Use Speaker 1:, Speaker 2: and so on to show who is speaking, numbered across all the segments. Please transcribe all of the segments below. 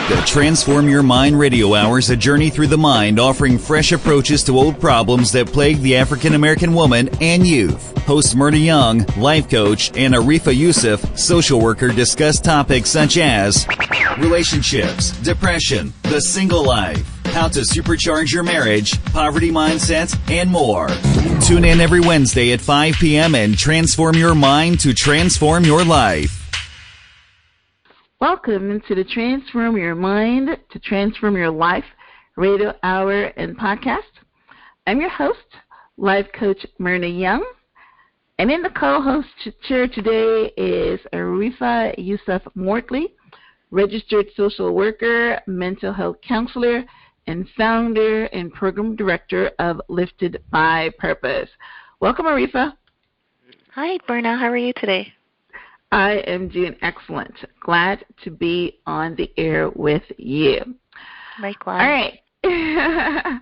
Speaker 1: The Transform Your Mind radio hour is a journey through the mind, offering fresh approaches to old problems that plague the African American woman and youth. Host Myrna Young, life coach, and Arifa Yusuf, social worker, discuss topics such as relationships, depression, the single life, how to supercharge your marriage, poverty mindset, and more. Tune in every Wednesday at 5 p.m. and transform your mind to transform your life.
Speaker 2: Welcome to the Transform Your Mind to Transform Your Life radio hour and podcast. I'm your host, Life Coach Myrna Young, and in the co-host chair today is Arifa Yusuf Mortley, registered social worker, mental health counselor, and founder and program director of Lifted by Purpose. Welcome, Arifa.
Speaker 3: Hi, Myrna. How are you today?
Speaker 2: I am doing excellent. Glad to be on the air with you.
Speaker 3: Likewise.
Speaker 2: All right.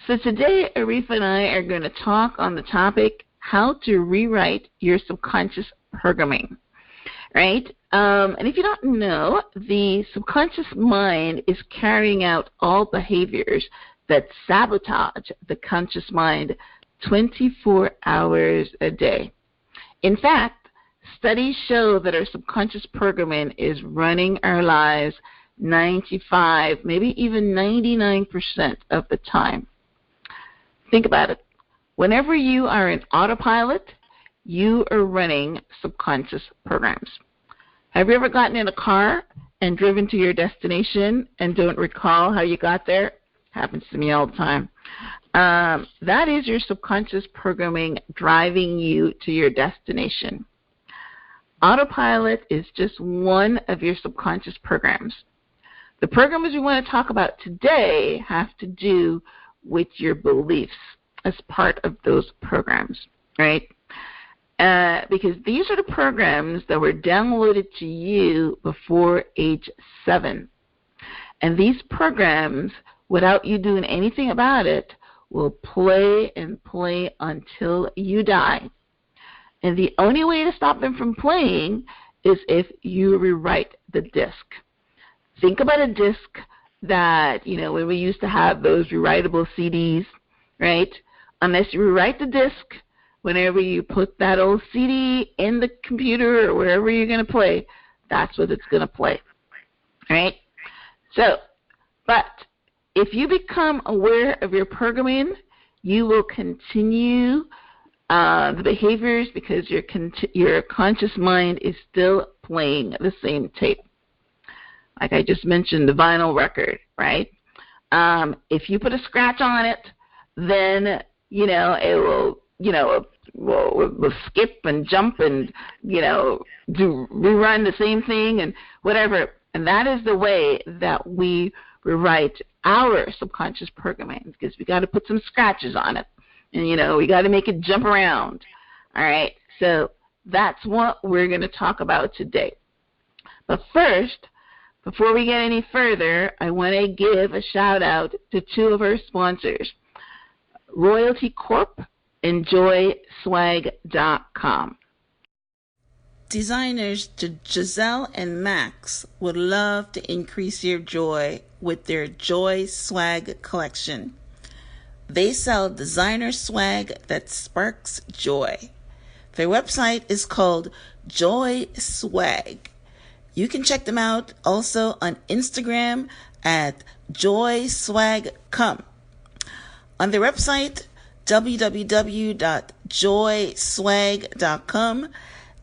Speaker 2: So today, Arifa and I are going to talk on the topic, how to rewrite your subconscious programming. Right? And if you don't know, the subconscious mind is carrying out all behaviors that sabotage the conscious mind 24 hours a day. In fact, studies show that our subconscious programming is running our lives 95, maybe even 99% of the time. Think about it. Whenever you are in autopilot, you are running subconscious programs. Have you ever gotten in a car and driven to your destination and don't recall how you got there? Happens to me all the time. That is your subconscious programming driving you to your destination. Autopilot is just one of your subconscious programs. The programs we want to talk about today have to do with your beliefs as part of those programs, right? Because these are the programs that were downloaded to you before age 7. And these programs, without you doing anything about it, will play and play until you die. And the only way to stop them from playing is if you rewrite the disk. Think about a disk that, when we used to have those rewritable CDs, right? Unless you rewrite the disk, whenever you put that old CD in the computer or wherever you're going to play, that's what it's going to play, right? So, but if you become aware of your programming, you will continue the behaviors because your conscious mind is still playing the same tape. Like I just mentioned, the vinyl record, right? If you put a scratch on it, then, it will skip and jump and, rerun the same thing and whatever. And that is the way that we rewrite our subconscious programming, because we got to put some scratches on it. And, we got to make it jump around. All right, so that's what we're going to talk about today. But first, before we get any further, I want to give a shout-out to two of our sponsors, Royalty Corp and JoySwag.com.
Speaker 4: Designers Giselle and Max would love to increase your joy with their Joy Swag collection. They sell designer swag that sparks joy. Their website is called Joy Swag. You can check them out also on Instagram at JoySwagCom. On their website, www.joyswag.com,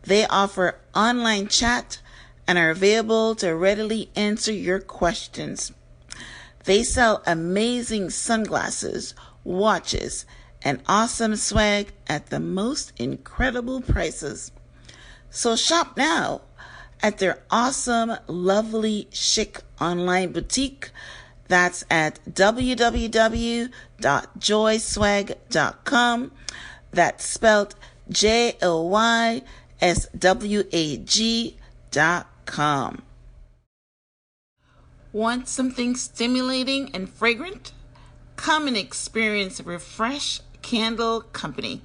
Speaker 4: they offer online chat and are available to readily answer your questions. They sell amazing sunglasses, watches, and awesome swag at the most incredible prices. So shop now at their awesome, lovely, chic online boutique. That's at www.joyswag.com. That's spelled JOYSWAG.com. Want something stimulating and fragrant? Come and experience Refresh Candle Company.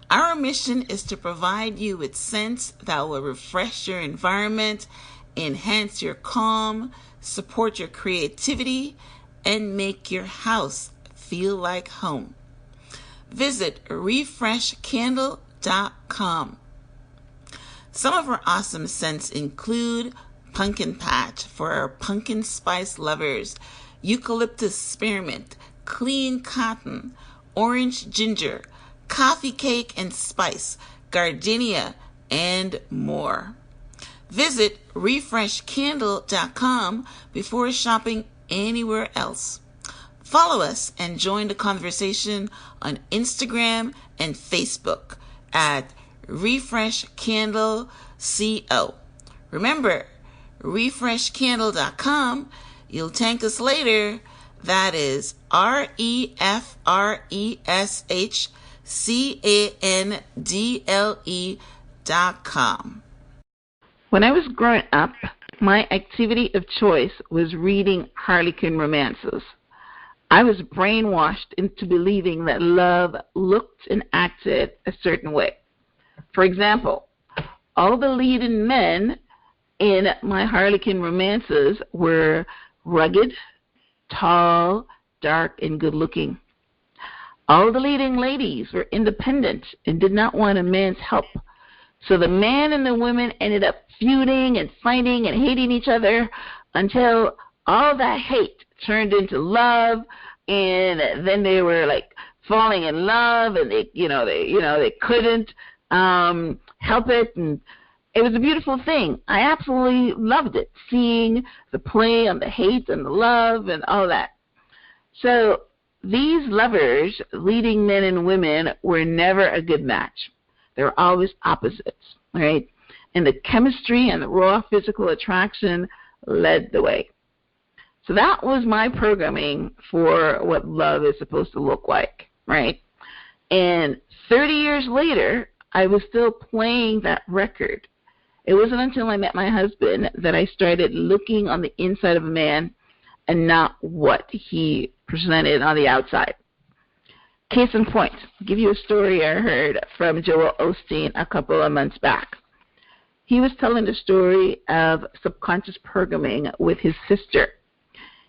Speaker 4: Our mission is to provide you with scents that will refresh your environment enhance your calm, support your creativity, and make your house feel like home. Visit refreshcandle.com. Some of our awesome scents include Pumpkin Patch for our pumpkin spice lovers, Eucalyptus Spearmint, Clean Cotton, Orange Ginger, Coffee Cake and Spice, Gardenia, and more. Visit refreshcandle.com before shopping anywhere else. Follow us and join the conversation on Instagram and Facebook at refreshcandleco. Remember, refreshcandle.com. You'll thank us later. That is refreshcandle.com.
Speaker 2: When I was growing up, my activity of choice was reading Harlequin romances. I was brainwashed into believing that love looked and acted a certain way. For example, all the leading men in my Harlequin romances were rugged, tall, dark, and good-looking. All the leading ladies were independent and did not want a man's help. So the man and the women ended up feuding and fighting and hating each other until all that hate turned into love, and then they were like falling in love, and they couldn't help it, and it was a beautiful thing. I absolutely loved it, seeing the play on the hate and the love and all that. So these lovers, leading men and women, were never a good match. They were always opposites, right? And the chemistry and the raw physical attraction led the way. So that was my programming for what love is supposed to look like, right? And 30 years later, I was still playing that record. It wasn't until I met my husband that I started looking on the inside of a man and not what he presented on the outside. Case in point, I'll give you a story I heard from Joel Osteen a couple of months back. He was telling the story of subconscious programming with his sister.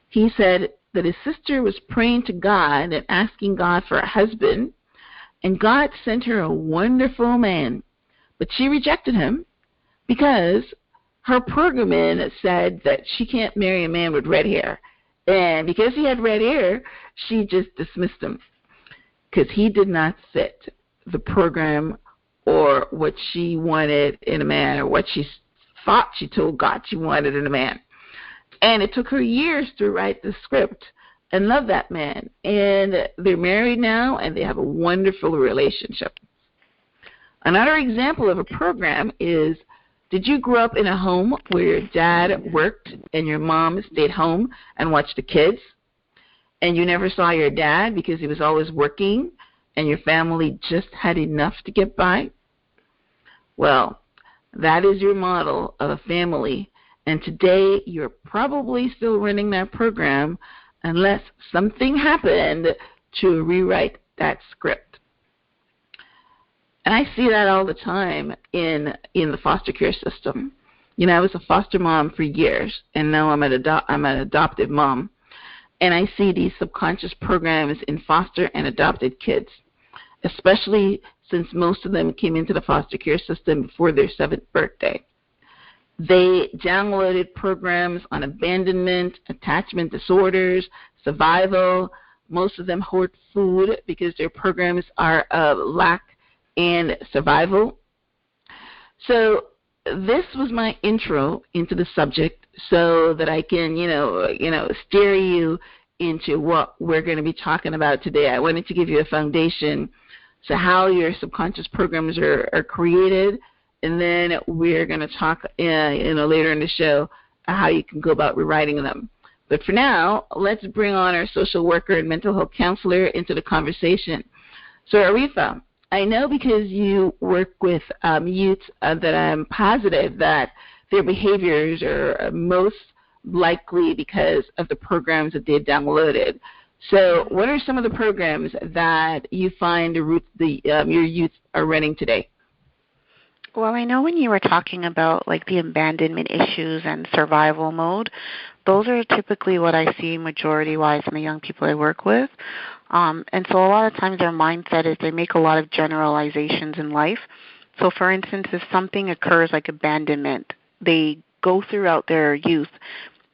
Speaker 2: He said that his sister was praying to God and asking God for a husband, and God sent her a wonderful man, but she rejected him because her programming said that she can't marry a man with red hair. And because he had red hair, she just dismissed him because he did not fit the program or what she wanted in a man, or what she thought she told God she wanted in a man. And it took her years to write the script and love that man. And they're married now, and they have a wonderful relationship. Another example of a program is, did you grow up in a home where your dad worked and your mom stayed home and watched the kids? And you never saw your dad because he was always working and your family just had enough to get by? Well, that is your model of a family. And today you're probably still running that program unless something happened to rewrite that script. And I see that all the time in the foster care system. You know, I was a foster mom for years, and now I'm an adoptive mom. And I see these subconscious programs in foster and adopted kids, especially since most of them came into the foster care system before their 7th birthday. They downloaded programs on abandonment, attachment disorders, survival. Most of them hoard food because their programs are of lack and survival. So this was my intro into the subject so that I can, steer you into what we're going to be talking about today. I wanted to give you a foundation, so how your subconscious programs are created, and then we're going to talk later in the show how you can go about rewriting them. But for now, let's bring on our social worker and mental health counselor into the conversation. So Arifa, I know because you work with youth that I'm positive that their behaviors are most likely because of the programs that they've downloaded. So what are some of the programs that you find your youth are running today?
Speaker 3: Well, I know when you were talking about like the abandonment issues and survival mode, those are typically what I see majority-wise in the young people I work with. And so a lot of times their mindset is they make a lot of generalizations in life. So, for instance, if something occurs like abandonment, they go throughout their youth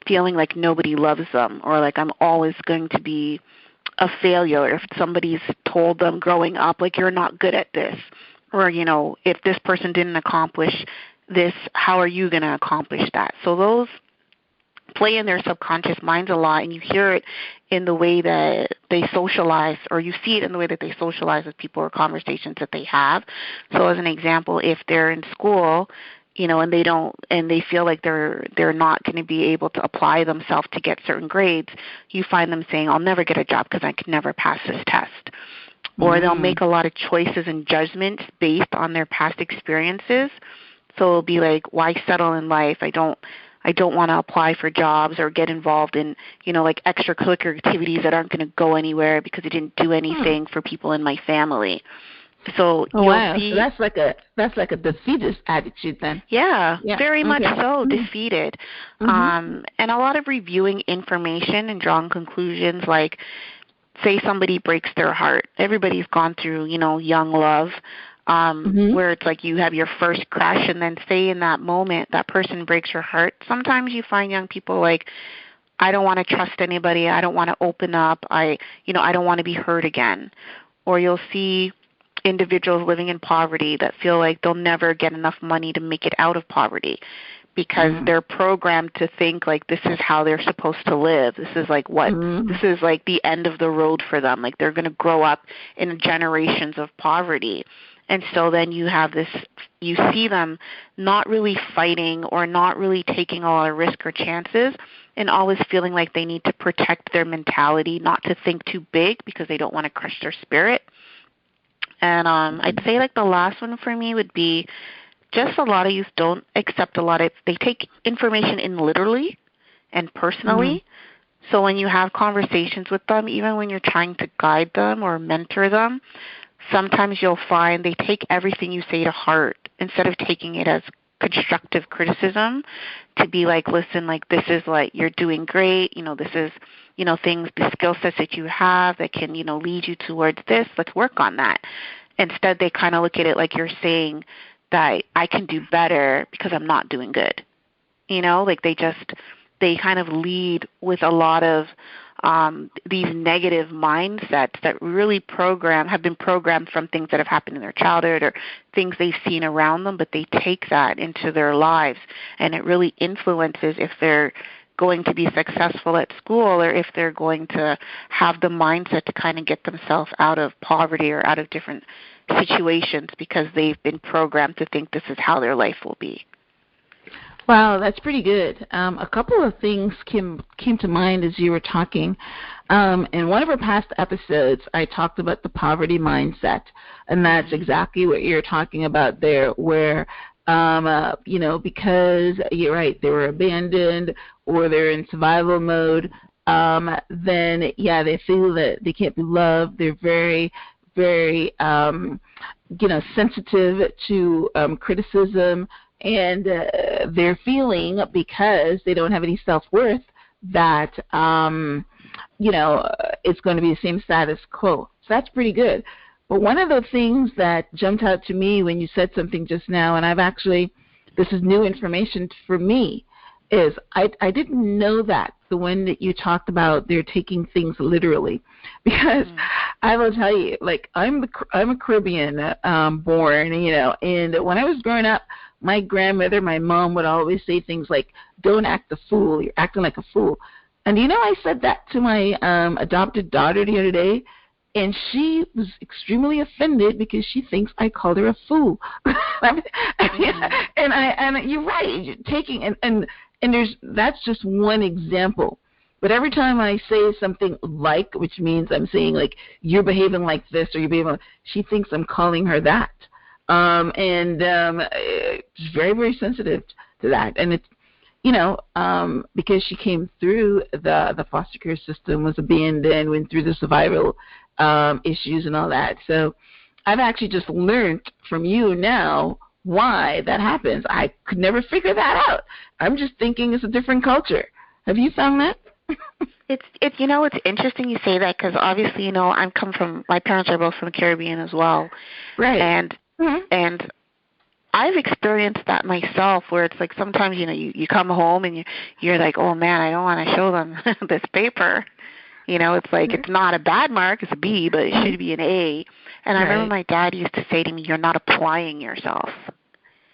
Speaker 3: feeling like nobody loves them, or like I'm always going to be a failure if somebody's told them growing up, like, you're not good at this, or, if this person didn't accomplish this, how are you going to accomplish that? So those play in their subconscious minds a lot, and you hear it in the way that they socialize, or you see it in the way that they socialize with people or conversations that they have. So as an example, if they're in school, and they feel like they're not going to be able to apply themselves to get certain grades, you find them saying, I'll never get a job because I can never pass this test. Or they'll make a lot of choices and judgments based on their past experiences. So it'll be like, why settle in life? I don't want to apply for jobs or get involved in, like extracurricular activities that aren't going to go anywhere because I didn't do anything for people in my family. So
Speaker 2: wow, so that's like a defeatist attitude then.
Speaker 3: Yeah, very much so, defeated. And a lot of reviewing information and drawing conclusions, like say somebody breaks their heart. Everybody's gone through, young love, where it's like you have your first crush, and then say in that moment that person breaks your heart. Sometimes you find young people like, I don't want to trust anybody. I don't want to open up. I don't want to be hurt again. Or you'll see individuals living in poverty that feel like they'll never get enough money to make it out of poverty because they're programmed to think like this is how they're supposed to live. This is like this is like the end of the road for them. Like they're going to grow up in generations of poverty. And so then you see them not really fighting or not really taking a lot of risk or chances, and always feeling like they need to protect their mentality, not to think too big because they don't want to crush their spirit. And I'd say like the last one for me would be just a lot of youth don't accept they take information in literally and personally. So when you have conversations with them, even when you're trying to guide them or mentor them, sometimes you'll find they take everything you say to heart instead of taking it as constructive criticism, to be like, listen, like this is like you're doing great, this is, things, the skill sets that you have that can, lead you towards this, let's work on that. Instead, they kind of look at it like you're saying that I can do better because I'm not doing good. Like they kind of lead with a lot of these negative mindsets that really have been programmed from things that have happened in their childhood or things they've seen around them, but they take that into their lives, and it really influences if they're going to be successful at school or if they're going to have the mindset to kind of get themselves out of poverty or out of different situations because they've been programmed to think this is how their life will be.
Speaker 2: Wow, that's pretty good. A couple of things came to mind as you were talking. In one of our past episodes, I talked about the poverty mindset, and that's exactly what you're talking about there, where, because you're right, they were abandoned or they're in survival mode, then, they feel that they can't be loved. They're very, very, sensitive to criticism. And they're feeling, because they don't have any self-worth, that, it's going to be the same status quo. So that's pretty good. But one of the things that jumped out to me when you said something just now, and this is new information for me, is I didn't know that, the one that you talked about, they're taking things literally. Because I will tell you, like, I'm a Caribbean born, and when I was growing up, my grandmother, my mom would always say things like, don't act a fool, you're acting like a fool. And I said that to my adopted daughter the other day, and she was extremely offended because she thinks I called her a fool. And you're right, you're taking, and that's just one example. But every time I say something like, which means I'm saying like, you're behaving like this or you're behaving like, she thinks I'm calling her that. She's very, very sensitive to that. And it's, because she came through the foster care system, was abandoned, went through the survival issues and all that. So I've actually just learned from you now why that happens. I could never figure that out. I'm just thinking it's a different culture. Have you found that?
Speaker 3: It's you know, it's interesting you say that, because obviously, you know, my parents are both from the Caribbean as well.
Speaker 2: Right.
Speaker 3: And I've experienced that myself, where it's like sometimes, you know, you come home and you're like, oh man, I don't want to show them this paper. You know, it's like, it's not a bad mark, it's a B, but it should be an A. And I remember my dad used to say to me, you're not applying yourself.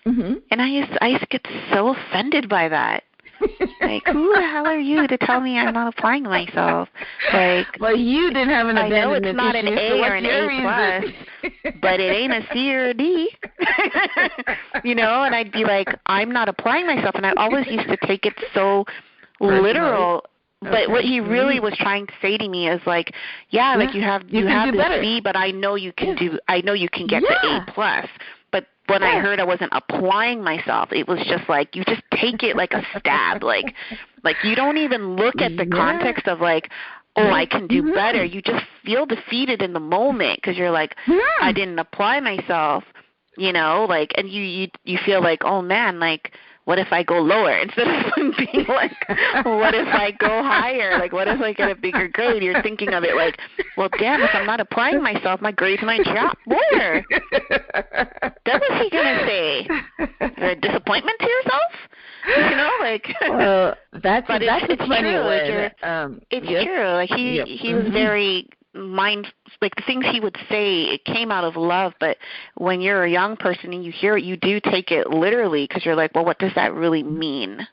Speaker 3: And I used to get so offended by that. Like, who the hell are you to tell me I'm not applying myself? Like,
Speaker 2: well, you didn't have an abandonment issue.
Speaker 3: I know it's not an A or an A plus, but it ain't a C or a D. You know, and I'd be like, I'm not applying myself, and I always used to take it so literal. But what he really was trying to say to me is like, like you have this B, but I know you can get the A plus. But when I heard I wasn't applying myself, it was just like, you just take it like a stab. like you don't even look at the context of like, oh, I can do better. You just feel defeated in the moment because you're like, I didn't apply myself, you know, like, and you feel like, oh man, like, what if I go lower? Instead of being like, what if I go higher? Like, what if I get a bigger grade? You're thinking of it like, well, damn, if I'm not applying myself, my grades might drop more. That's what he's going to say. A disappointment to yourself? You know, like.
Speaker 2: Well, that's
Speaker 3: funny.
Speaker 2: It's
Speaker 3: true. Like, he was very like the things he would say, it came out of love, but when you're a young person and you hear it, you do take it literally, because you're like, well, what does that really mean?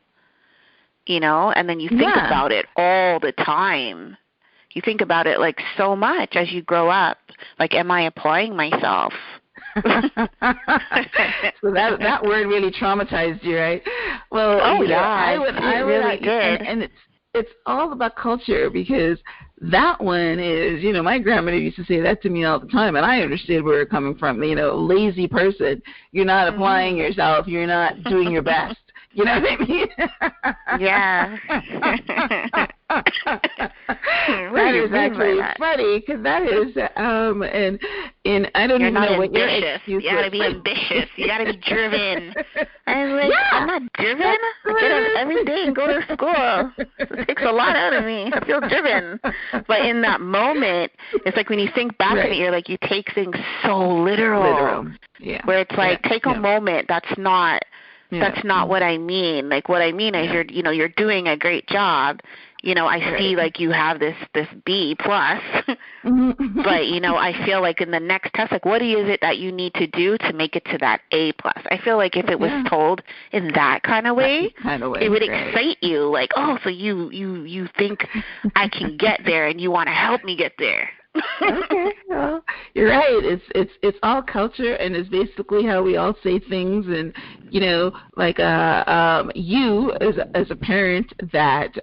Speaker 3: You know, and then you think about it all the time. You think about it like so much as you grow up. Like, am I applying myself?
Speaker 2: So that word really traumatized you, right? Well,
Speaker 3: I
Speaker 2: really did. And it's all about culture, because that one is, you know, my grandmother used to say that to me all the time, and I understood where it's coming from. You know, lazy person, you're not applying yourself, you're not doing your best. You know what I mean?
Speaker 3: Yeah.
Speaker 2: That is actually funny, because that is, and I don't even know what your excuse is.
Speaker 3: You gotta be ambitious. You gotta be driven. I'm like, I'm not driven. I get up every day and go to school. It takes a lot out of me. I feel driven. But in that moment, it's like when you think back on it, you're like, you take things so literal. Yeah. Where it's like, take a moment. That's not what I mean. Like, what I mean is you're doing a great job. You know, I see like you have this B plus, but you know, I feel like in the next test, like, what is it that you need to do to make it to that A plus? I feel like if it was told in that kind of way, it would excite you. Like, oh, so you think I can get there, and you want to help me get there.
Speaker 2: Okay, well, you're right. It's all culture, and it's basically how we all say things. And you know, like you as a parent that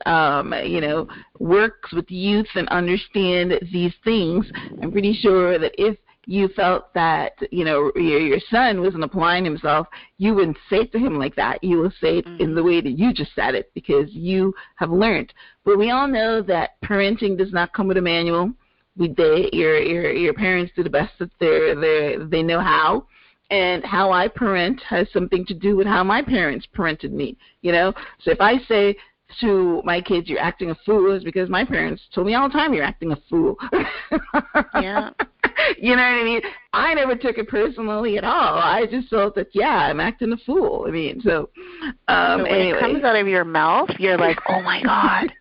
Speaker 2: you know, works with youth and understand these things, I'm pretty sure that if you felt that, you know, your son wasn't applying himself, you wouldn't say it to him like that. You will say it in the way that you just said it, because you have learned. But we all know that parenting does not come with a manual. Your parents do the best that they know how, and how I parent has something to do with how my parents parented me. You know, so if I say to my kids, "You're acting a fool," it's because my parents told me all the time, "You're acting a fool."
Speaker 3: Yeah.
Speaker 2: You know what I mean? I never took it personally at all. I just felt that, I'm acting a fool. I mean, so
Speaker 3: when it comes out of your mouth, you're like, "Oh my God,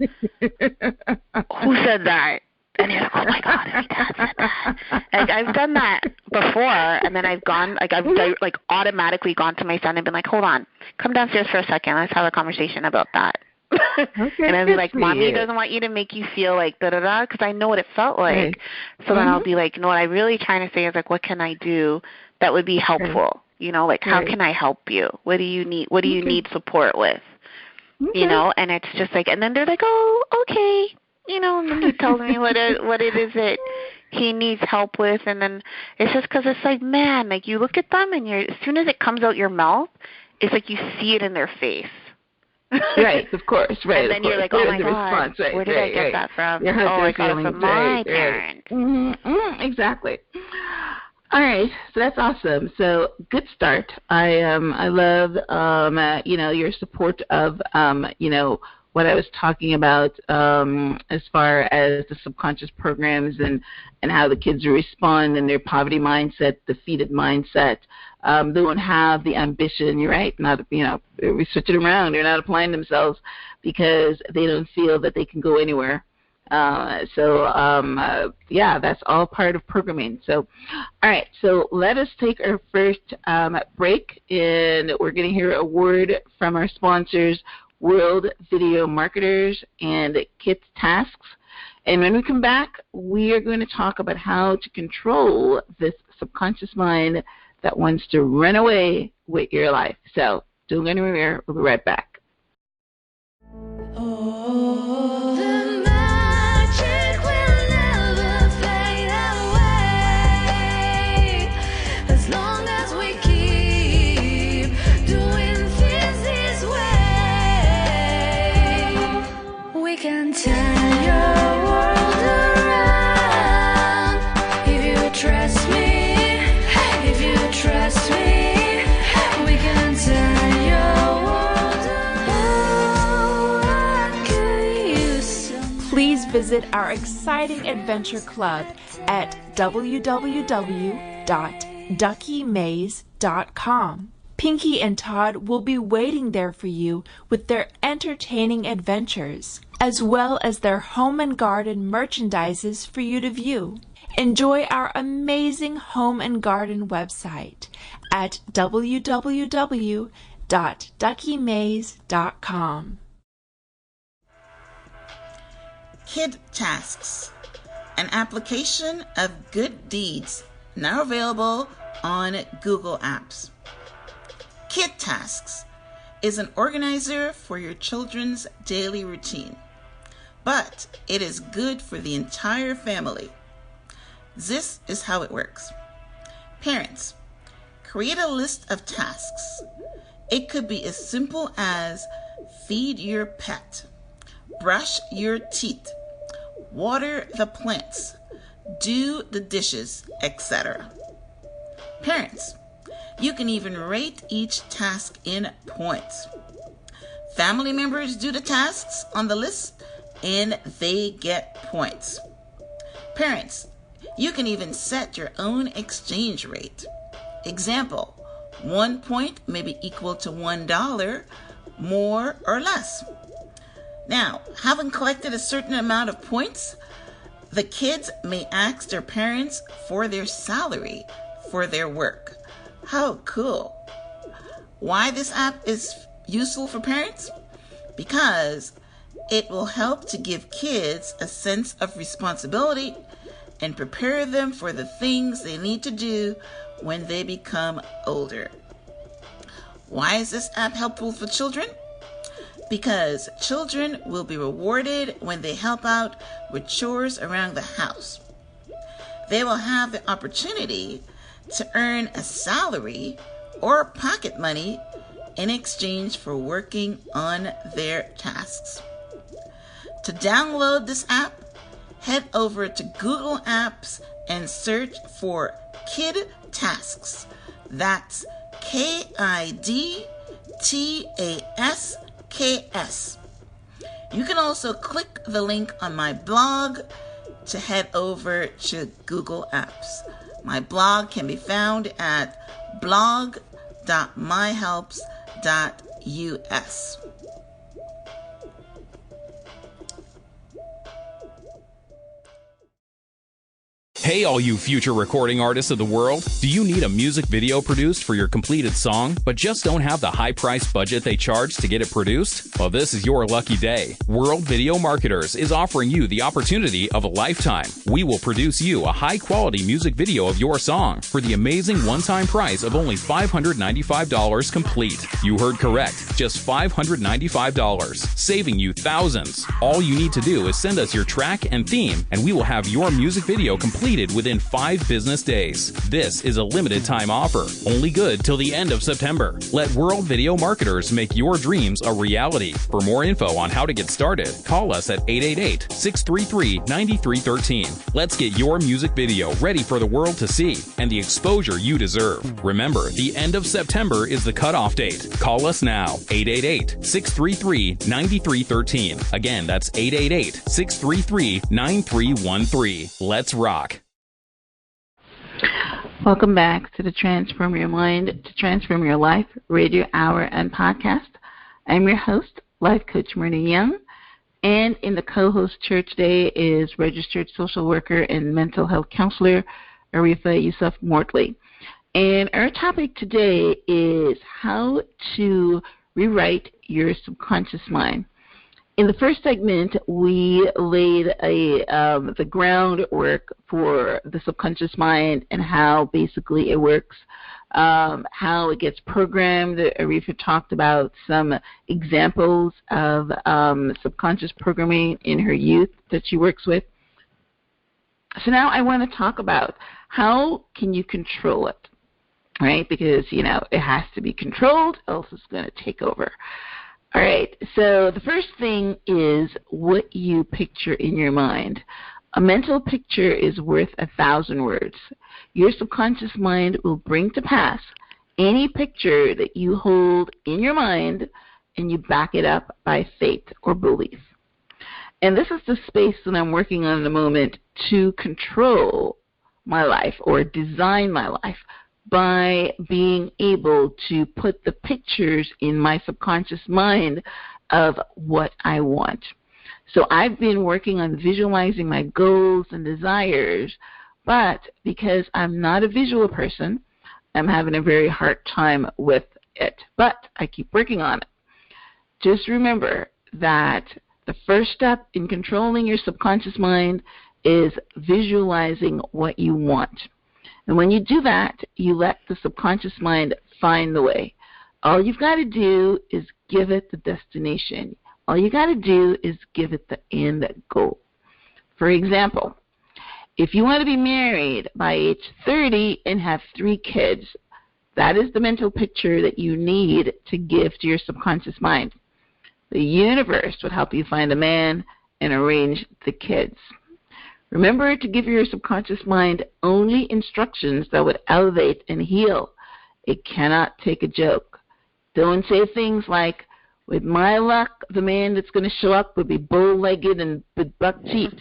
Speaker 3: who said that?" And you're like, oh my God, my dad said that. Like, I've done that before, and then I've automatically gone to my son and been like, hold on, come downstairs for a second, let's have a conversation about that. Okay, and I'll be like, Mommy doesn't want you to make you feel like da-da-da, because I know what it felt like. Right. So then I'll be like, what I'm really trying to say is, like, what can I do that would be helpful? You know, like, how can I help you? What do you need? What do you need support with? You know, and it's just like, and then they're like, oh, okay. You know, and then he tells me what it is that he needs help with, and then it's just because it's like, man, like, you look at them, and as soon as it comes out your mouth, it's like you see it in their face.
Speaker 2: Right, of course, right.
Speaker 3: And then you're like, oh my God, where did I get that from? Oh, I got it from my parents.
Speaker 2: Exactly. All right, so that's awesome. So good start. I love your support of what I was talking about as far as the subconscious programs and how the kids respond and their poverty mindset, defeated mindset. They won't have the ambition. You're right. We switch it around. They're not applying themselves because they don't feel that they can go anywhere. That's all part of programming. So, all right, so let us take our first break, and we're going to hear a word from our sponsors, World Video Marketers and Kit Tasks. And when we come back, we are going to talk about how to control this subconscious mind that wants to run away with your life. So don't go anywhere. We'll be right back.
Speaker 5: Visit our exciting adventure club at www.duckymaze.com. Pinky and Todd will be waiting there for you with their entertaining adventures, as well as their home and garden merchandises for you to view. Enjoy our amazing home and garden website at www.duckymaze.com.
Speaker 4: Kid Tasks, an application of good deeds, now available on Google Apps. Kid Tasks is an organizer for your children's daily routine, but it is good for the entire family. This is how it works. Parents, create a list of tasks. It could be as simple as feed your pet, brush your teeth, water the plants, do the dishes, etc. Parents, you can even rate each task in points. Family members do the tasks on the list and they get points. Parents, you can even set your own exchange rate. Example, 1 point may be equal to $1, more or less. Now, having collected a certain amount of points, the kids may ask their parents for their salary for their work. How cool! Why this app is useful for parents? Because it will help to give kids a sense of responsibility and prepare them for the things they need to do when they become older. Why is this app helpful for children? Because children will be rewarded when they help out with chores around the house. They will have the opportunity to earn a salary or pocket money in exchange for working on their tasks. To download this app, head over to Google Apps and search for Kid Tasks. That's KIDTASKS. You can also click the link on my blog to head over to Google Apps. My blog can be found at blog.myhelps.us.
Speaker 6: Hey, all you future recording artists of the world. Do you need a music video produced for your completed song, but just don't have the high-priced budget they charge to get it produced? Well, this is your lucky day. World Video Marketers is offering you the opportunity of a lifetime. We will produce you a high-quality music video of your song for the amazing one-time price of only $595 complete. You heard correct. Just $595, saving you thousands. All you need to do is send us your track and theme, and we will have your music video complete completed within 5 business days. This is a limited time offer, only good till the end of September. Let World Video Marketers make your dreams a reality. For more info on how to get started, call us at 888-633-9313. Let's get your music video ready for the world to see and the exposure you deserve. Remember, the end of September is the cutoff date. Call us now, 888-633-9313. Again, that's 888-633-9313. Let's rock.
Speaker 2: Welcome back to the Transform Your Mind to Transform Your Life radio hour and podcast. I'm your host, Life Coach Myrna Young, and in the co-host chair today is registered social worker and mental health counselor, Arifa Yusuf Mortley. And our topic today is how to rewrite your subconscious mind. In the first segment, we laid the groundwork for the subconscious mind and how basically it works, how it gets programmed. Arifa talked about some examples of subconscious programming in her youth that she works with. So now I want to talk about how can you control it, right? Because, it has to be controlled, else it's going to take over. All right, so the first thing is what you picture in your mind. A mental picture is worth 1,000 words. Your subconscious mind will bring to pass any picture that you hold in your mind and you back it up by faith or belief. And this is the space that I'm working on at the moment to control my life or design my life, by being able to put the pictures in my subconscious mind of what I want. So I've been working on visualizing my goals and desires, but because I'm not a visual person, I'm having a very hard time with it. But I keep working on it. Just remember that the first step in controlling your subconscious mind is visualizing what you want. And when you do that, you let the subconscious mind find the way. All you've got to do is give it the destination. All you got to do is give it the end goal. For example, if you want to be married by age 30 and have 3 kids, that is the mental picture that you need to give to your subconscious mind. The universe would help you find a man and arrange the kids. Remember to give your subconscious mind only instructions that would elevate and heal. It cannot take a joke. Don't say things like, with my luck, the man that's going to show up would be bow-legged and with buck teeth.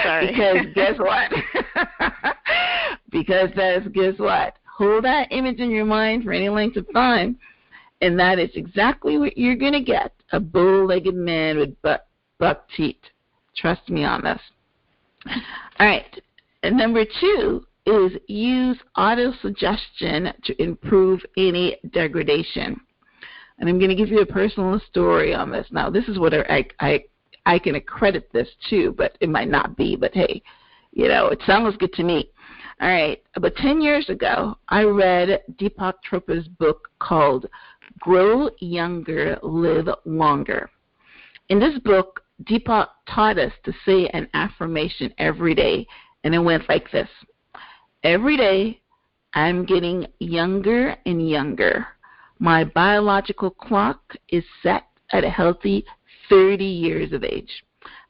Speaker 3: Sorry.
Speaker 2: Because guess what? Guess what? Hold that image in your mind for any length of time, and that is exactly what you're going to get, a bow-legged man with buck teeth. Trust me on this. All right. And number 2 is use auto-suggestion to improve any degradation. And I'm going to give you a personal story on this. Now, this is what I can accredit this to, but it might not be. But, hey, it sounds good to me. All right. About 10 years ago, I read Deepak Chopra's book called Grow Younger, Live Longer. In this book, Deepak taught us to say an affirmation every day, and it went like this. Every day, I'm getting younger and younger. My biological clock is set at a healthy 30 years of age.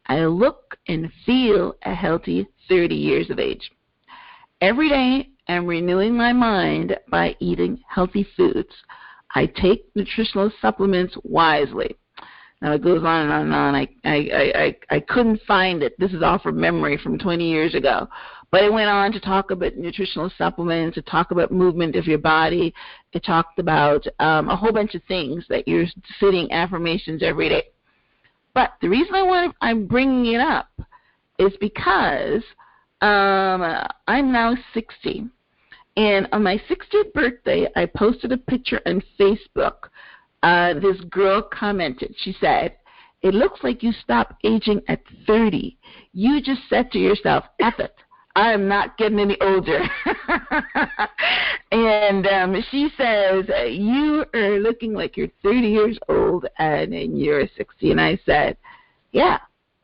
Speaker 2: I look and feel a healthy 30 years of age. Every day, I'm renewing my mind by eating healthy foods. I take nutritional supplements wisely. Now, it goes on and on and on. I couldn't find it. This is all from memory from 20 years ago. But it went on to talk about nutritional supplements, to talk about movement of your body. It talked about a whole bunch of things that you're sitting affirmations every day. But the reason I'm bringing it up is because I'm now 60. And on my 60th birthday, I posted a picture on Facebook. This girl commented. She said, "It looks like you stopped aging at 30. You just said to yourself, F it. I am not getting any older." And she says, "You are looking like you're 30 years old and you're 60. And I said, "Yeah,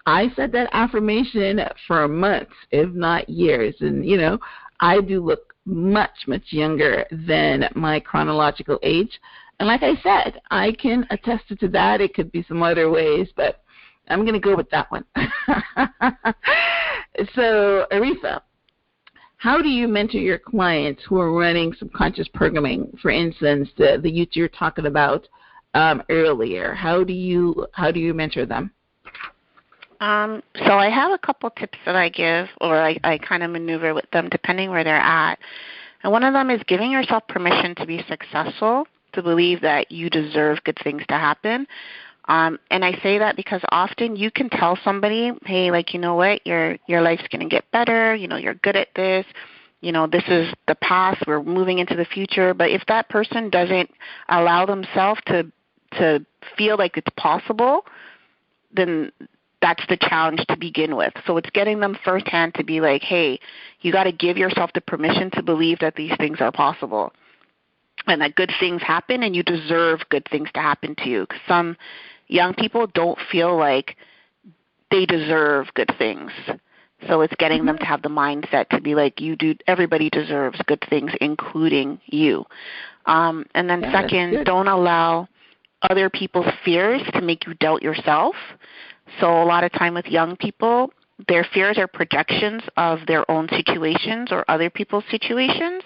Speaker 2: I said that affirmation for months, if not years. And, you know, I do look much, much younger than my chronological age. And like I said, I can attest to that. It could be some other ways, but I'm going to go with that one. So, Aretha, how do you mentor your clients who are running subconscious programming? For instance, the youth you're talking about earlier. How do you mentor them?
Speaker 3: So I have a couple tips that I give, or I kind of maneuver with them depending where they're at. And one of them is giving yourself permission to be successful, to believe that you deserve good things to happen. And I say that because often you can tell somebody, hey, like, you know what, your life's going to get better, you know, you're good at this, you know, this is the past, we're moving into the future. But if that person doesn't allow themselves to feel like it's possible, then that's the challenge to begin with. So it's getting them firsthand to be like, hey, you got to give yourself the permission to believe that these things are possible and that good things happen and you deserve good things to happen to you. 'Cause some young people don't feel like they deserve good things. So it's getting them to have the mindset to be like, everybody deserves good things, including you. And then second, don't allow other people's fears to make you doubt yourself. So a lot of time with young people, their fears are projections of their own situations or other people's situations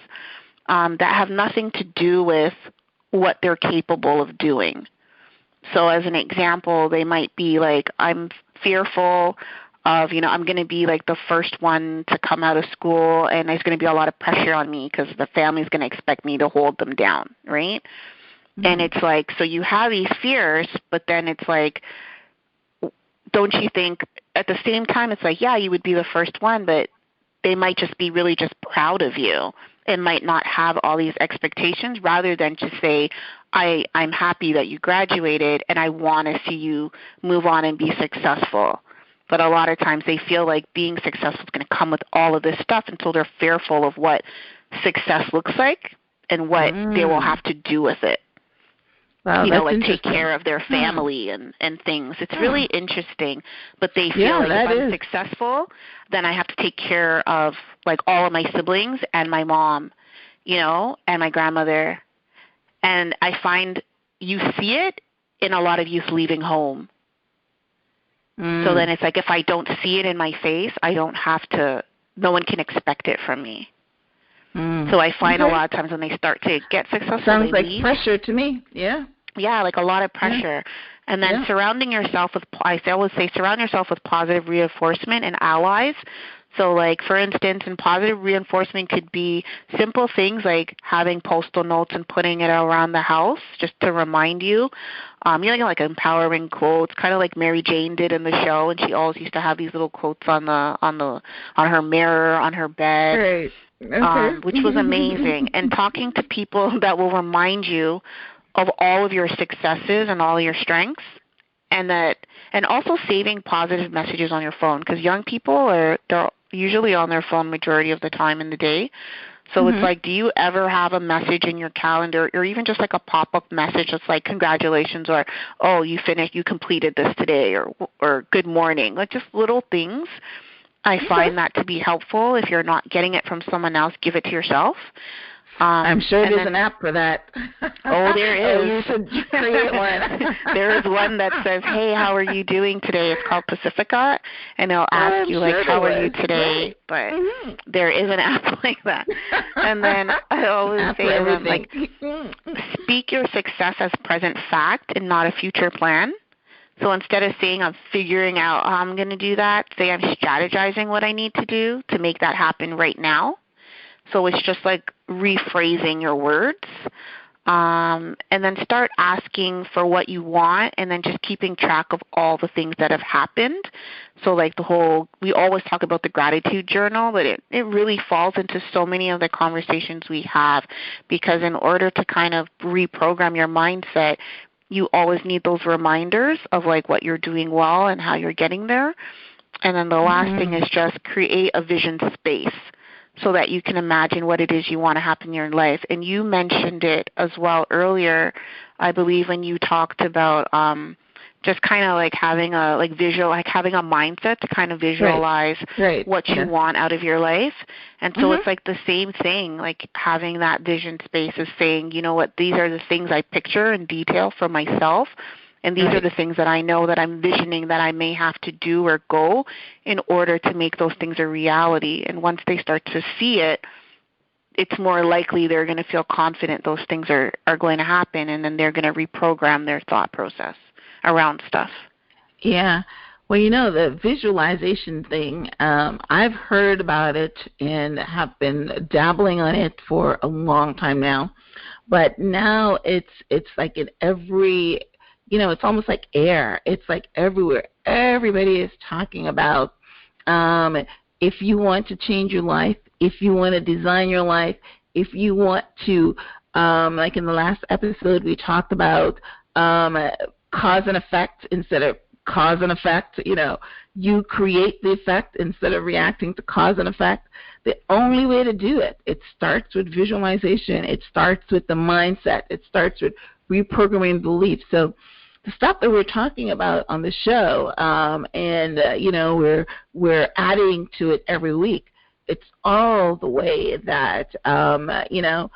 Speaker 3: that have nothing to do with what they're capable of doing. So as an example, they might be like, I'm fearful of, you know, I'm going to be like the first one to come out of school and there's going to be a lot of pressure on me because the family's going to expect me to hold them down, right? Mm-hmm. And it's like, so you have these fears, but then it's like, don't you think at the same time it's like, yeah, you would be the first one, but they might just be really just proud of you and might not have all these expectations rather than just say, I'm happy that you graduated and I want to see you move on and be successful. But a lot of times they feel like being successful is going to come with all of this stuff until they're fearful of what success looks like and what they will have to do with it.
Speaker 2: Wow,
Speaker 3: you know, like take care of their family and things. It's really interesting. But they feel like if I'm successful, then I have to take care of like all of my siblings and my mom, you know, and my grandmother. And I find you see it in a lot of youth leaving home. So then it's like if I don't see it in my face, I don't have to, no one can expect it from me. So I find a lot of times when they start to get successful,
Speaker 2: sounds like
Speaker 3: leave.
Speaker 2: Pressure to me. Yeah,
Speaker 3: like a lot of pressure. And then surrounding yourself with, I always say, surround yourself with positive reinforcement and allies. So like, for instance, in positive reinforcement could be simple things like having postal notes and putting it around the house just to remind you. You know, like empowering quotes, kind of like Mary Jane did in the show, and she always used to have these little quotes on her mirror, on her bed.
Speaker 2: Great.
Speaker 3: Which was amazing. And talking to people that will remind you of all of your successes and all your strengths, and also saving positive messages on your phone, because young people they're usually on their phone majority of the time in the day. So it's like, do you ever have a message in your calendar, or even just like a pop-up message that's like, congratulations, or, oh, you completed this today, or good morning, like just little things. I find that to be helpful. If you're not getting it from someone else, give it to yourself.
Speaker 2: I'm sure there's an app for that.
Speaker 3: Oh, there is.
Speaker 2: You should create one.
Speaker 3: There is one that says, hey, how are you doing today? It's called Pacifica, and they'll ask you, like, how are you today? But there is an app like that. And then I always say to them, like, speak your success as present fact and not a future plan. So instead of saying I'm figuring out how I'm going to do that, say I'm strategizing what I need to do to make that happen right now. So it's just like rephrasing your words, and then start asking for what you want, and then just keeping track of all the things that have happened. So like we always talk about the gratitude journal, but it really falls into so many of the conversations we have, because in order to kind of reprogram your mindset, you always need those reminders of like what you're doing well and how you're getting there. And then the last thing is just create a vision space, so that you can imagine what it is you want to happen in your life. And you mentioned it as well earlier, I believe, when you talked about just kind of like having a having a mindset to kind of visualize what you want out of your life. And so it's like the same thing, like having that vision space is saying, you know what, these are the things I picture in detail for myself, and these are the things that I know that I'm visioning that I may have to do or go in order to make those things a reality. And once they start to see it, it's more likely they're going to feel confident those things are going to happen, and then they're going to reprogram their thought process around stuff.
Speaker 2: Yeah. Well, you know, the visualization thing, I've heard about it and have been dabbling on it for a long time now. But now it's like in every, you know, it's almost like air. It's like everywhere. Everybody is talking about if you want to change your life, if you want to design your life, if you want to, like in the last episode we talked about cause and effect instead of cause and effect. You know, you create the effect instead of reacting to cause and effect. The only way to do it, it starts with visualization. It starts with the mindset. It starts with reprogramming belief. So the stuff that we're talking about on the show, you know, we're adding to it every week. It's all the way that, you know,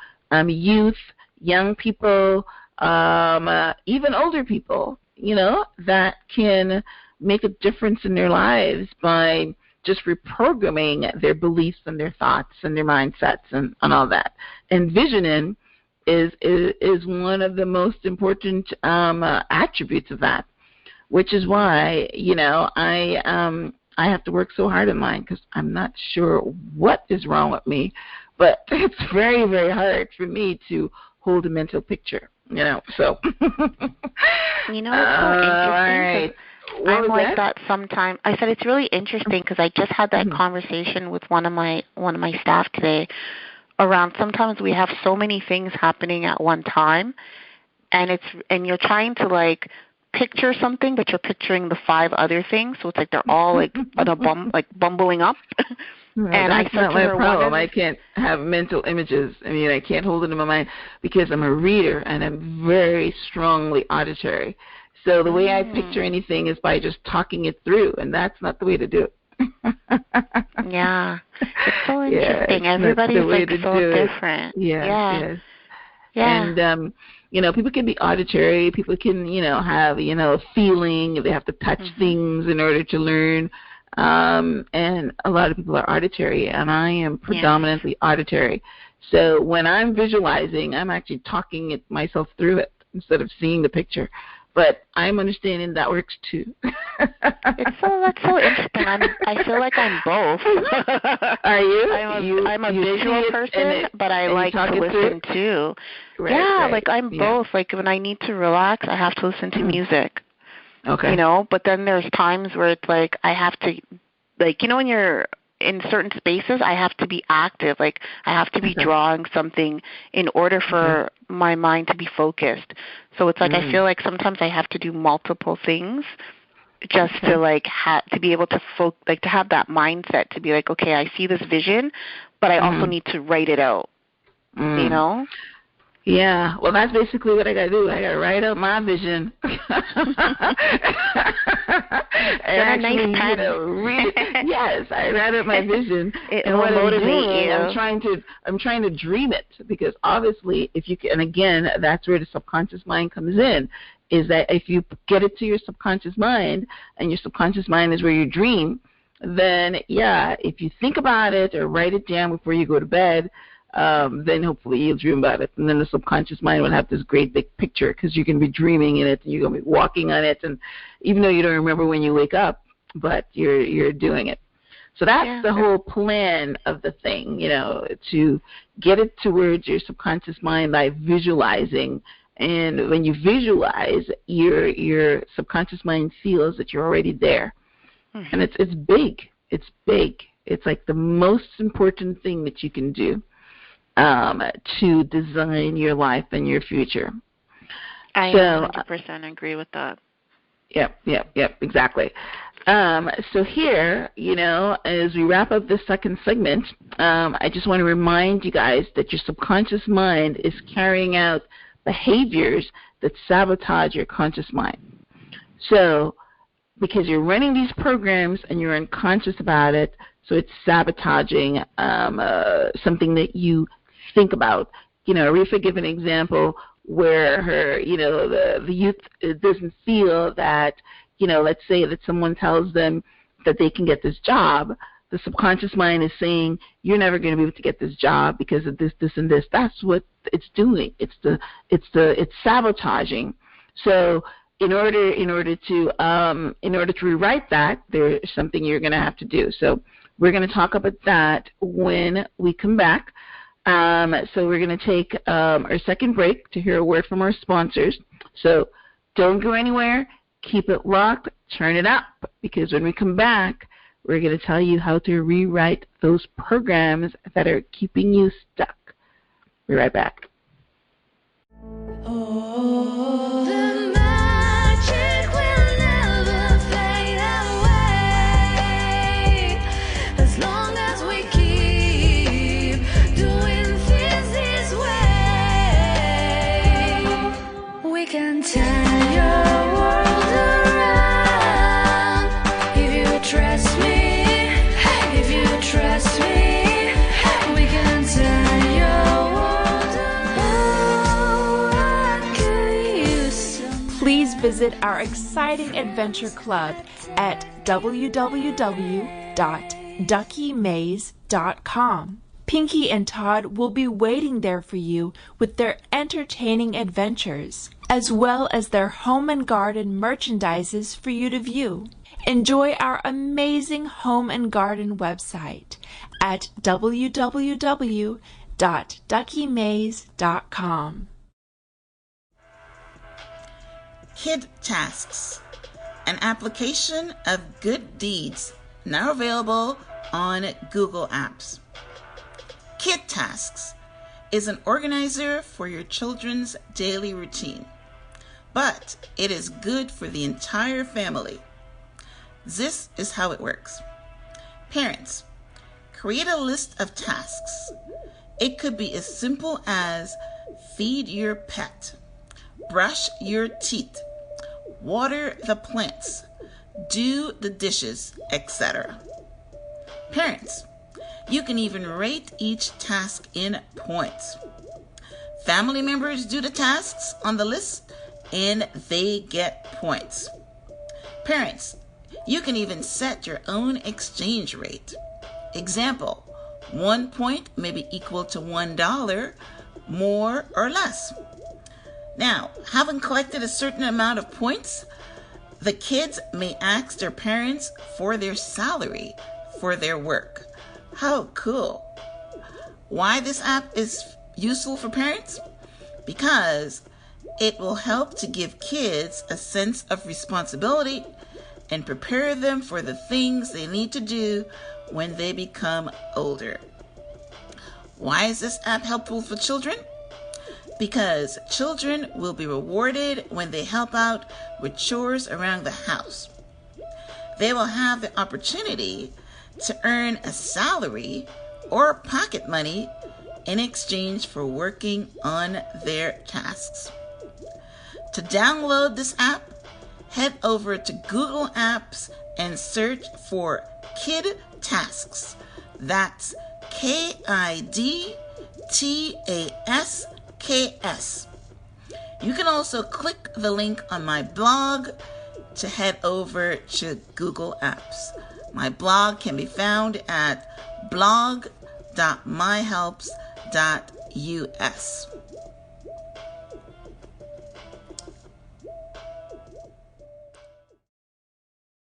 Speaker 2: youth, young people, even older people, you know, that can make a difference in their lives by just reprogramming their beliefs and their thoughts and their mindsets and all that. And visioning is one of the most important attributes of that, which is why, you know, I have to work so hard at mine because I'm not sure what is wrong with me, but it's very, very hard for me to hold a mental picture, you know. So,
Speaker 3: you know, it's so interesting. I'm like that sometimes. I said it's really interesting because I just had that conversation with one of my staff today around sometimes we have so many things happening at one time, and you're trying to like picture something, but you're picturing the 5 other things, so it's like they're all like bumbling up.
Speaker 2: And that's not my problem. I can't have mental images. I mean, I can't hold it in my mind because I'm a reader and I'm very strongly auditory. So the way I picture anything is by just talking it through, and that's not the way to do it.
Speaker 3: Yeah, it's so interesting.
Speaker 2: Yeah,
Speaker 3: everybody's like so different.
Speaker 2: Yes. And you know, people can be auditory. People can, you know, have, you know, a feeling. They have to touch things in order to learn. And a lot of people are auditory, and I am predominantly auditory. So when I'm visualizing, I'm actually talking it myself through it instead of seeing the picture. But I'm understanding that works too.
Speaker 3: That's so interesting. I feel like I'm both.
Speaker 2: Are you?
Speaker 3: I'm a visual person, but I like to listen too. Right. Like I'm both. Like when I need to relax, I have to listen to music.
Speaker 2: Okay.
Speaker 3: You know, but then there's times where it's like I have to, like, you know, when you're in certain spaces, I have to be active. Like I have to be drawing something in order for my mind to be focused. So it's like I feel like sometimes I have to do multiple things just to like to be able to to have that mindset to be like, okay, I see this vision, but I also need to write it out. You know?
Speaker 2: Yeah, well, that's basically what I got to do. I got to write out my vision. And actually, you know, read it. Yes, I write out my vision.
Speaker 3: And what motivate you?
Speaker 2: I'm trying to dream it, because obviously, if you can, and again, that's where the subconscious mind comes in. Is that if you get it to your subconscious mind, and your subconscious mind is where you dream, then if you think about it or write it down before you go to bed. Then hopefully you'll dream about it. And then the subconscious mind will have this great big picture, because you can be dreaming in it and you're going to be walking on it. And even though you don't remember when you wake up, but you're doing it. So that's the whole plan of the thing, you know, to get it towards your subconscious mind by visualizing. And when you visualize, your subconscious mind feels that you're already there. And it's big. It's big. It's like the most important thing that you can do. To design your life and your future.
Speaker 3: I 100% agree with that.
Speaker 2: Yep, exactly. So here, you know, as we wrap up this second segment, I just want to remind you guys that your subconscious mind is carrying out behaviors that sabotage your conscious mind. So because you're running these programs and you're unconscious about it, so it's sabotaging something that you think about. Arifa gave an example where her, the youth doesn't feel that, let's say that someone tells them that they can get this job. The subconscious mind is saying, you're never going to be able to get this job because of this, this, and this. That's what it's doing. It's sabotaging. So in order to rewrite that, there's something you're going to have to do. So we're going to talk about that when we come back. So we're going to take our second break to hear a word from our sponsors. So don't go anywhere. Keep it locked. Turn it up, because when we come back, we're going to tell you how to rewrite those programs that are keeping you stuck. Be right back.
Speaker 7: The magic will never fade away as long as we keep doing things this way. We can turn your world around if you trust me. If you trust me, we can turn your world around.
Speaker 5: Please visit our exciting adventure club at www.duckymaze.com. Pinky and Todd will be waiting there for you with their entertaining adventures, as well as their home and garden merchandises for you to view. Enjoy our amazing home and garden website at www.duckymaze.com.
Speaker 4: Kid Tasks, an application of good deeds, now available on Google Apps. Kid Tasks is an organizer for your children's daily routine, but it is good for the entire family. This is how it works. Parents, create a list of tasks. It could be as simple as feed your pet, brush your teeth, water the plants, do the dishes, etc. Parents, you can even rate each task in points. Family members do the tasks on the list and they get points. Parents, you can even set your own exchange rate. Example, 1 point may be equal to $1, more or less. Now, having collected a certain amount of points, the kids may ask their parents for their salary for their work. How cool. Why this app is useful for parents? Because it will help to give kids a sense of responsibility and prepare them for the things they need to do when they become older. Why is this app helpful for children? Because children will be rewarded when they help out with chores around the house. They will have the opportunity to earn a salary or pocket money in exchange for working on their tasks. To download this app, head over to Google Apps and search for Kid Tasks. That's KIDTASKS. You can also click the link on my blog to head over to Google Apps. My blog can be found at blog.myhelps.us.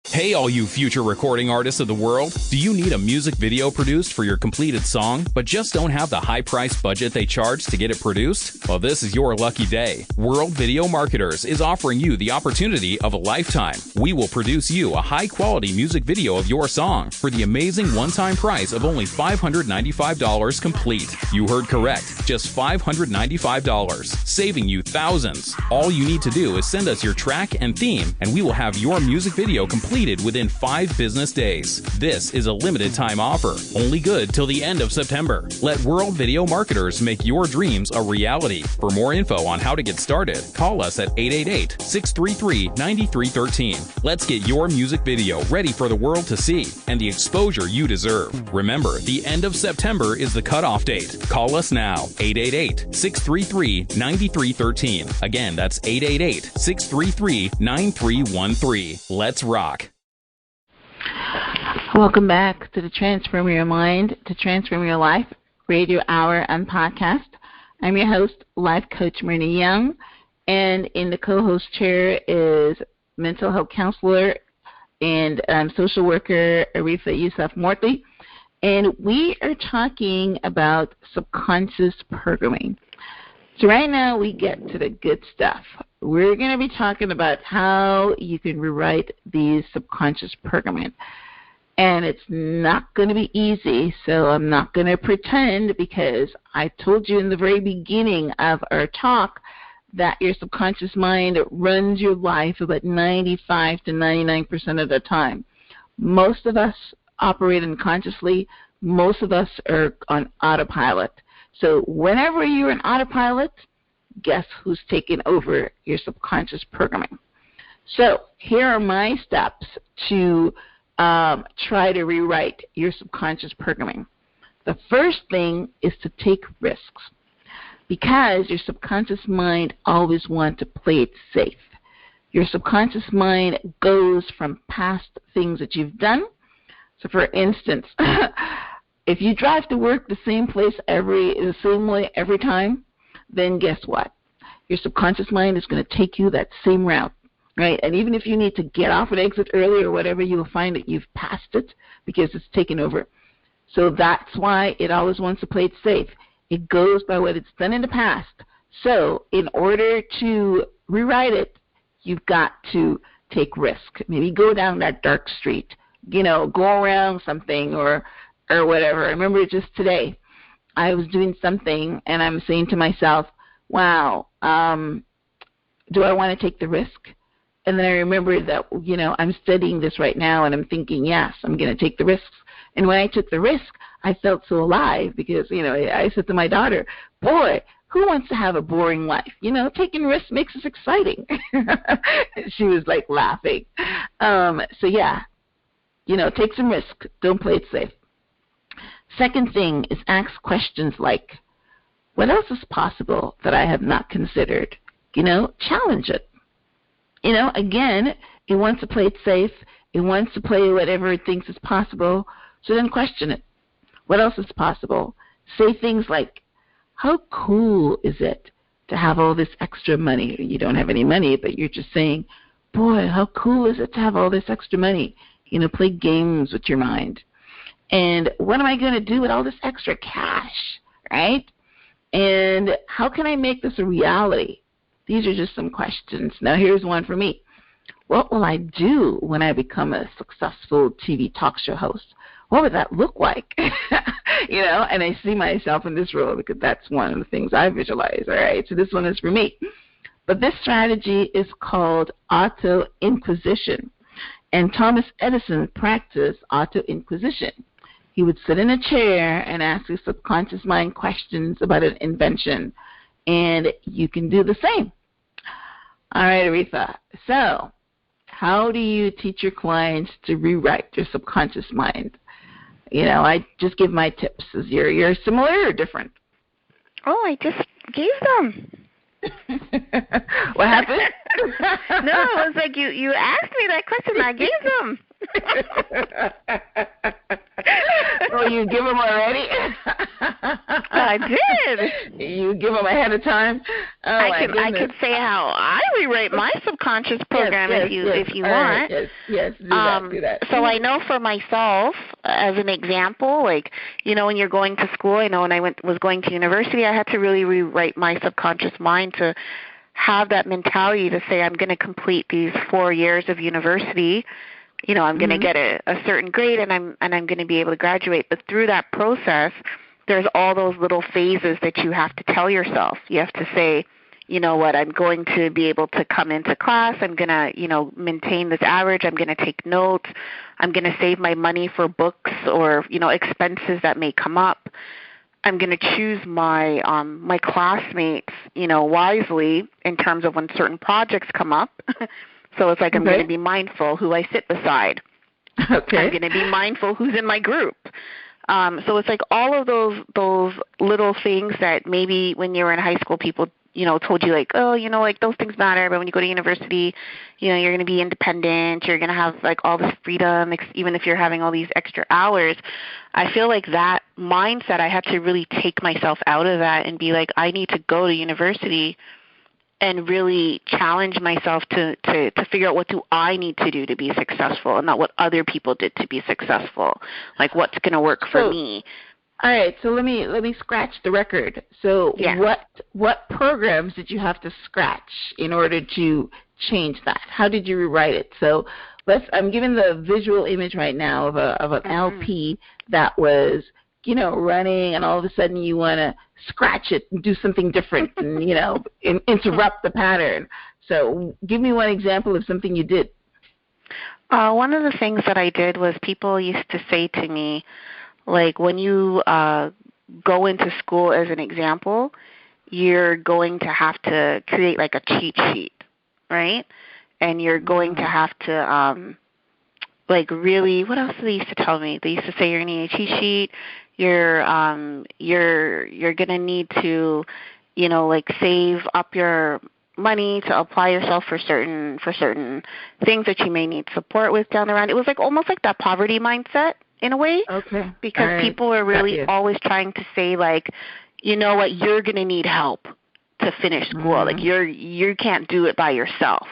Speaker 6: Hey, all you future recording artists of the world. Do you need a music video produced for your completed song, but just don't have the high price budget they charge to get it produced? Well, this is your lucky day. World Video Marketers is offering you the opportunity of a lifetime. We will produce you a high-quality music video of your song for the amazing one-time price of only $595 complete. You heard correct. Just $595, saving you thousands. All you need to do is send us your track and theme, and we will have your music video completed completed within 5 business days. This is a limited time offer, only good till the end of September. Let World Video Marketers make your dreams a reality. For more info on how to get started, call us at 888-633-9313. Let's get your music video ready for the world to see and the exposure you deserve. Remember, the end of September is the cutoff date. Call us now, 888-633-9313. Again, that's 888-633-9313. Let's rock.
Speaker 2: Welcome back to the Transform Your Mind to Transform Your Life radio hour and podcast. I'm your host, Life Coach Myrna Young, and in the co-host chair is mental health counselor and social worker Arifa Yusuf-Morthy, and we are talking about subconscious programming. So right now we get to the good stuff. We're going to be talking about how you can rewrite these subconscious programming. And it's not going to be easy, so I'm not going to pretend, because I told you in the very beginning of our talk that your subconscious mind runs your life about 95 to 99% of the time. Most of us operate unconsciously. Most of us are on autopilot. So whenever you're on autopilot, guess who's taking over your subconscious programming? So here are my steps to try to rewrite your subconscious programming. The first thing is to take risks, because your subconscious mind always wants to play it safe. Your subconscious mind goes from past things that you've done. So for instance, if you drive to work the same place the same way every time, then guess what? Your subconscious mind is going to take you that same route. Right? And even if you need to get off an exit early or whatever, you will find that you've passed it because it's taken over. So that's why it always wants to play it safe. It goes by what it's done in the past. So in order to rewrite it, you've got to take risk. Maybe go down that dark street, go around something or whatever. I remember just today I was doing something and I'm saying to myself, wow, do I want to take the risk? And then I remembered that, I'm studying this right now, and I'm thinking, yes, I'm going to take the risks. And when I took the risk, I felt so alive because, I said to my daughter, boy, who wants to have a boring life? Taking risks makes us exciting. She was like laughing. So, yeah, take some risk. Don't play it safe. Second thing is ask questions like, what else is possible that I have not considered? Challenge it. Again, it wants to play it safe. It wants to play whatever it thinks is possible. So then question it. What else is possible? Say things like, how cool is it to have all this extra money? You don't have any money, but you're just saying, boy, how cool is it to have all this extra money? Play games with your mind. And what am I going to do with all this extra cash, right? And how can I make this a reality? These are just some questions. Now, here's one for me. What will I do when I become a successful TV talk show host? What would that look like? And I see myself in this role because that's one of the things I visualize. All right, so this one is for me. But this strategy is called auto-inquisition. And Thomas Edison practiced auto-inquisition. He would sit in a chair and ask his subconscious mind questions about an invention. And you can do the same. All right, Arifa. So how do you teach your clients to rewrite their subconscious mind? I just give my tips. You're similar or different?
Speaker 3: Oh, I just gave them.
Speaker 2: What happened?
Speaker 3: No, it was like you asked me that question. I gave them.
Speaker 2: Well, you give them already?
Speaker 3: I did.
Speaker 2: You give them ahead of time? Oh,
Speaker 3: I could say how I rewrite my subconscious program if you want.
Speaker 2: Right, yes, do that.
Speaker 3: So I know for myself, as an example, like, when you're going to school, I know when I was going to university, I had to really rewrite my subconscious mind to have that mentality to say I'm going to complete these 4 years of university. I'm going to get a certain grade and I'm going to be able to graduate. But through that process, there's all those little phases that you have to tell yourself. You have to say, you know what, I'm going to be able to come into class. I'm going to, you know, maintain this average. I'm going to take notes. I'm going to save my money for books or, you know, expenses that may come up. I'm going to choose my my classmates, you know, wisely in terms of when certain projects come up. So it's like I'm going to be mindful who I sit beside.
Speaker 2: Okay.
Speaker 3: I'm going to be mindful who's in my group. So it's like all of those little things that maybe when you were in high school, people, you know, told you like, oh, you know, like those things matter. But when you go to university, you know, you're going to be independent. You're going to have like all this freedom, even if you're having all these extra hours. I feel like that mindset, I had to really take myself out of that and be like, I need to go to university and really challenge myself to figure out what do I need to do to be successful and not what other people did to be successful. Like what's going to work for me.
Speaker 2: All right, so let me scratch the record. So what programs did you have to scratch in order to change that? How did you rewrite it? So I'm giving the visual image right now of an LP that was, you know, running, and all of a sudden you want to scratch it and do something different and, you know, interrupt the pattern. So give me one example of something you did.
Speaker 3: One of the things that I did was people used to say to me, like, when you go into school, as an example, you're going to have to create like a cheat sheet, right? And you're going to have to, like, really, what else did they used to tell me? They used to say you're going to need a cheat sheet. You're going to need to, you know, like, save up your money to apply yourself for certain things that you may need support with down the road. It was like almost like that poverty mindset in a way.
Speaker 2: Okay.
Speaker 3: Because people are really always trying to say, like, you know what, you're going to need help to finish school. Like you can't do it by yourself.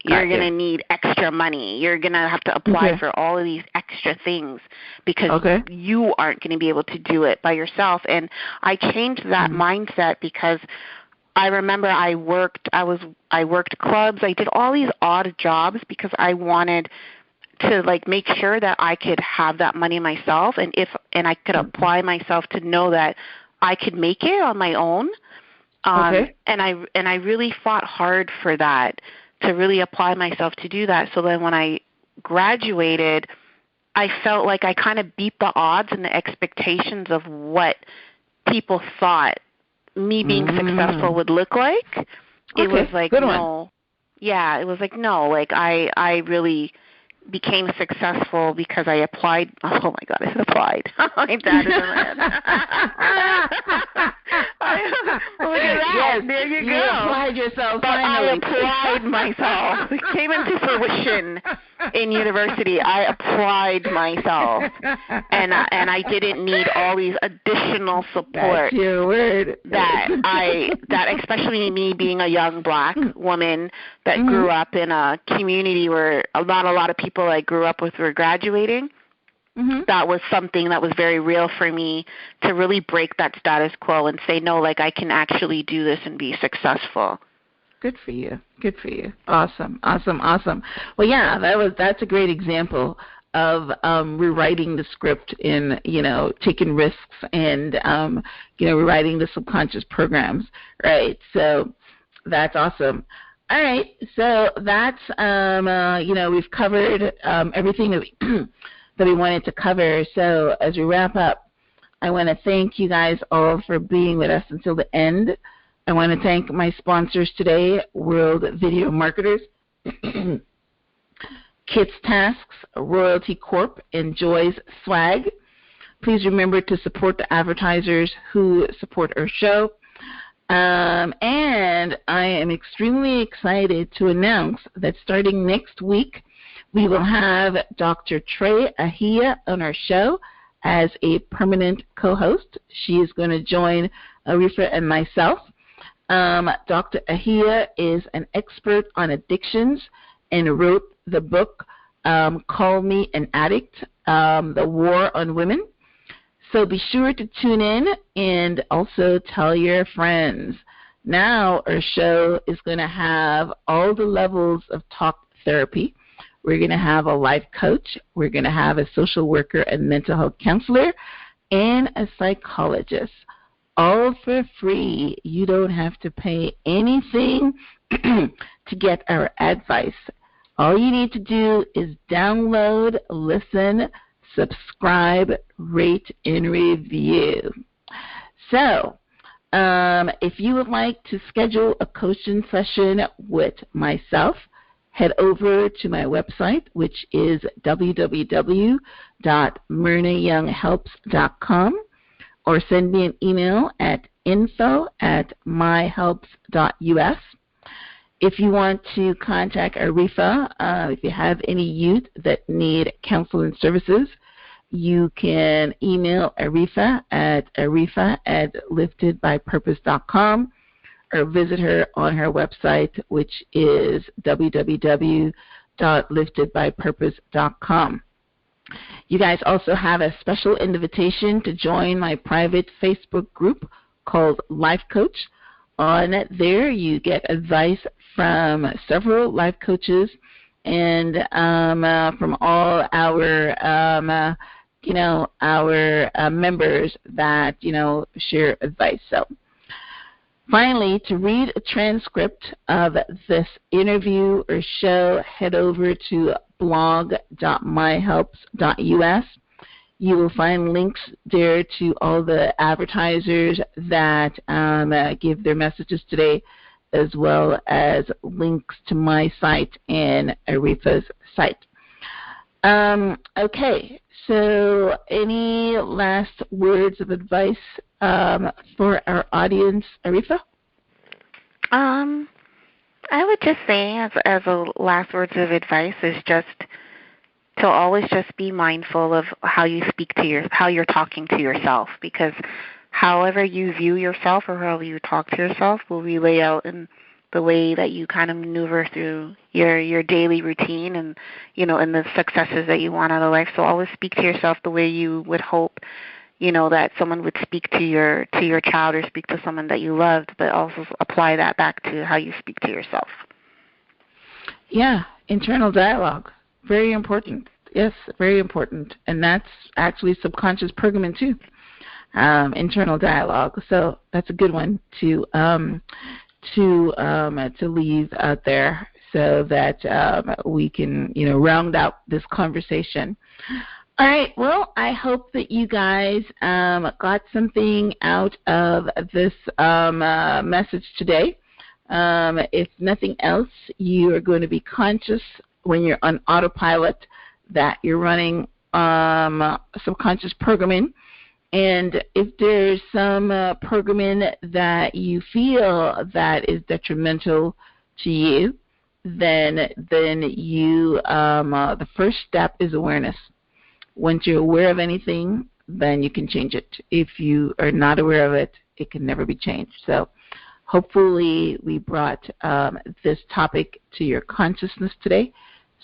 Speaker 3: You're going to need extra money. You're going to have to apply for all of these extra things because you aren't going to be able to do it by yourself. And I changed that mindset because I remember I worked clubs. I did all these odd jobs because I wanted to, like, make sure that I could have that money myself and I could apply myself to know that I could make it on my own. And I really fought hard for that, to really apply myself to do that. So then when I graduated, I felt like I kind of beat the odds and the expectations of what people thought me being successful would look like. It was like, no. Yeah, it was like, no, like I really became successful because I applied. Oh my God, I said applied. My dad is in my head. Look at that. Yes, there you go.
Speaker 2: You applied yourself.
Speaker 3: But I applied myself. It came into fruition in university. I applied myself, and I didn't need all these additional support.
Speaker 2: That's your word.
Speaker 3: That especially me being a young black woman that grew up in a community where not a lot of people I grew up with were graduating. That was something that was very real for me, to really break that status quo and say, no, like, I can actually do this and be successful.
Speaker 2: Good for you. Good for you. Awesome. Well, yeah, that's a great example of rewriting the script in, you know, taking risks and, you know, rewriting the subconscious programs, right? So that's awesome. All right. So that's, you know, we've covered everything that we wanted to cover. So as we wrap up, I want to thank you guys all for being with us until the end. I want to thank my sponsors today, World Video Marketers, Kits Tasks, Royalty Corp, and Joy's Swag. Please remember to support the advertisers who support our show. And I am extremely excited to announce that starting next week, we will have Dr. Trey Ahia on our show as a permanent co-host. She is going to join Aretha and myself. Dr. Ahia is an expert on addictions and wrote the book, Call Me an Addict, The War on Women. So be sure to tune in and also tell your friends. Now our show is going to have all the levels of talk therapy. We're going to have a life coach. We're going to have a social worker and mental health counselor and a psychologist, all for free. You don't have to pay anything to get our advice. All you need to do is download, listen, subscribe, rate, and review. So, if you would like to schedule a coaching session with myself, head over to my website, which is www.myrnayounghelps.com, or send me an email at info@myhelps.us. If you want to contact Arifa, if you have any youth that need counseling services, you can email Arifa at liftedbypurpose.com, or visit her on her website, which is www.liftedbypurpose.com. You guys also have a special invitation to join my private Facebook group called Life Coach. On there, you get advice from several life coaches and from all our members that share advice. So, finally, to read a transcript of this interview or show, head over to blog.myhelps.us. You will find links there to all the advertisers that give their messages today, as well as links to my site and Arifa's site. Okay, so any last words of advice for our audience, Arifa?
Speaker 3: I would just say, as a last words of advice, is just to always just be mindful of how you how you're talking to yourself, because however you view yourself or however you talk to yourself will relay out in the way that you kind of maneuver through your daily routine and and the successes that you want out of life. So always speak to yourself the way you would hope that someone would speak to your child or speak to someone that you loved, but also apply that back to how you speak to yourself.
Speaker 2: Yeah, internal dialogue. Very important. Yes, very important. And that's actually subconscious programming too. Internal dialogue. So that's a good one to leave out there so that we can round out this conversation. All right. Well, I hope that you guys got something out of this message today. If nothing else, you are going to be conscious when you're on autopilot that you're running subconscious programming. And if there's some programming that you feel that is detrimental to you, then you the first step is awareness. Once you're aware of anything, then you can change it. If you are not aware of it, it can never be changed. So hopefully we brought this topic to your consciousness today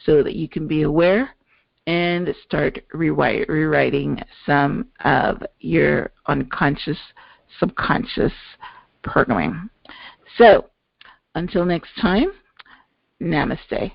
Speaker 2: so that you can be aware and start rewriting some of your unconscious, subconscious programming. So until next time, namaste.